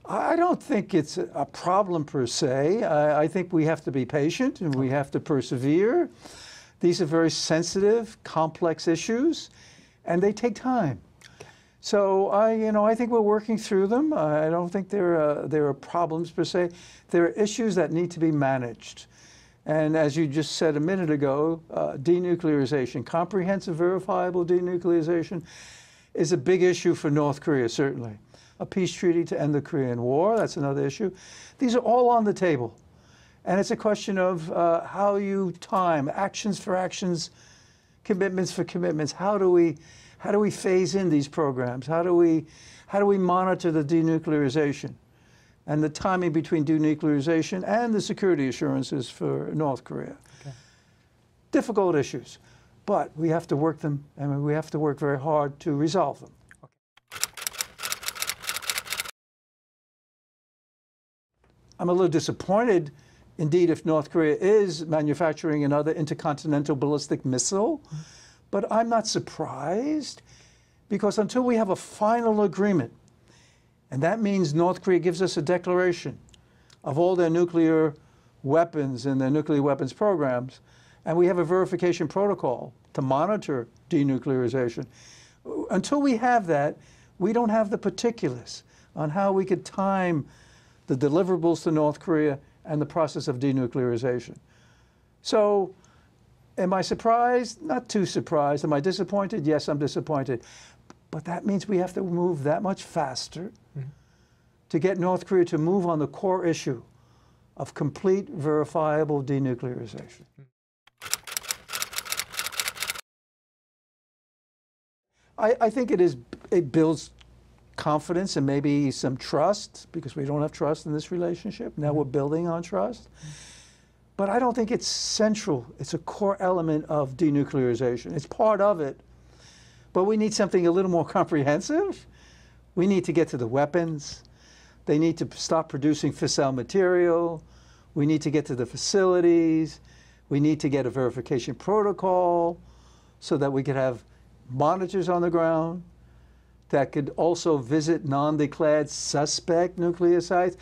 I don't think it's a problem per se. I think we have to be patient and we have to persevere. These are very sensitive, complex issues, and they take time. So I think we're working through them. I don't think there are problems per se. There are issues that need to be managed. And as you just said a minute ago, denuclearization, comprehensive, verifiable denuclearization, is a big issue for North Korea, certainly. A peace treaty to end the Korean War, that's another issue. These are all on the table. And it's a question of how you time, actions for actions, commitments for commitments. How do we phase in these programs? How do we monitor the denuclearization and the timing between denuclearization and the security assurances for North Korea? Okay. Difficult issues, but we have to work them, and we have to work very hard to resolve them. I'm a little disappointed, indeed, if North Korea is manufacturing another intercontinental ballistic missile. But I'm not surprised, because until we have a final agreement, and that means North Korea gives us a declaration of all their nuclear weapons and their nuclear weapons programs, and we have a verification protocol to monitor denuclearization. Until we have that, we don't have the particulars on how we could time the deliverables to North Korea and the process of denuclearization. So, am I surprised? Not too surprised. Am I disappointed? Yes, I'm disappointed. But that means we have to move that much faster to get North Korea to move on the core issue of complete, verifiable denuclearization. I think it builds confidence and maybe some trust, because we don't have trust in this relationship. Now we're building on trust. But I don't think it's central. It's a core element of denuclearization. It's part of it. But we need something a little more comprehensive. We need to get to the weapons. They need to stop producing fissile material. We need to get to the facilities. We need to get a verification protocol so that we could have monitors on the ground that could also visit non-declared suspect nuclear sites.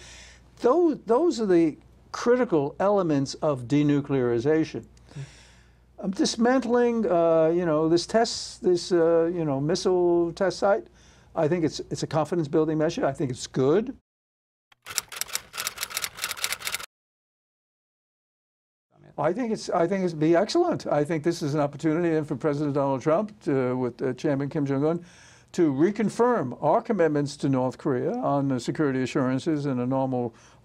Those are the critical elements of denuclearization. Dismantling, this missile test site. I think it's a confidence-building measure. I think it's good. I think it'd be excellent. I think this is an opportunity for President Donald Trump with Chairman Kim Jong-un to reconfirm our commitments to North Korea on the security assurances and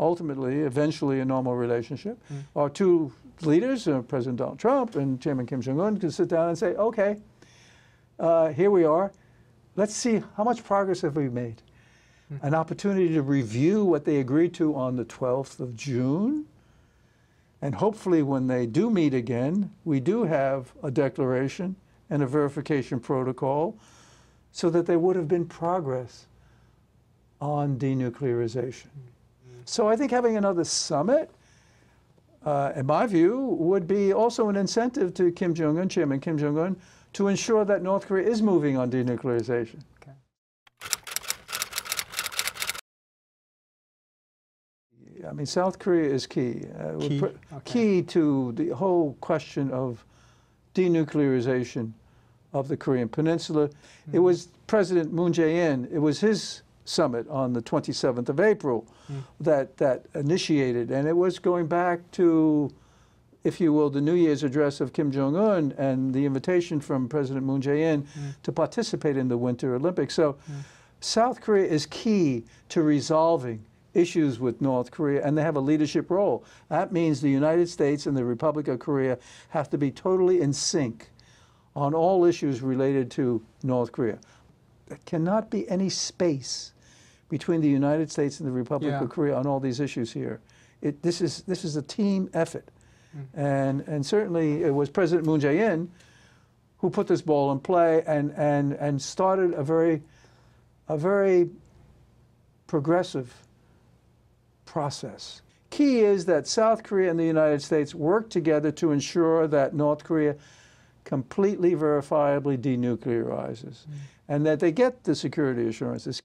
ultimately, eventually, a normal relationship. Our two leaders, President Donald Trump and Chairman Kim Jong-un, can sit down and say, okay, here we are. Let's see how much progress have we made. An opportunity to review what they agreed to on the 12th of June. And hopefully when they do meet again, we do have a declaration and a verification protocol so that there would have been progress on denuclearization. So I think having another summit, in my view, would be also an incentive to Kim Jong-un, Chairman Kim Jong-un, to ensure that North Korea is moving on denuclearization. Okay. I mean, South Korea is key. Key to the whole question of denuclearization of the Korean Peninsula. It was President Moon Jae-in, it was his summit on the 27th of April that initiated, and it was going back to, if you will, the New Year's address of Kim Jong-un and the invitation from President Moon Jae-in to participate in the Winter Olympics. So South Korea is key to resolving issues with North Korea, and they have a leadership role. That means the United States and the Republic of Korea have to be totally in sync on all issues related to North Korea. There cannot be any space between the United States and the Republic of Korea on all these issues here. This is a team effort. And certainly it was President Moon Jae-in who put this ball in play and started a very progressive process. Key is that South Korea and the United States work together to ensure that North Korea completely verifiably denuclearizes and that they get the security assurances.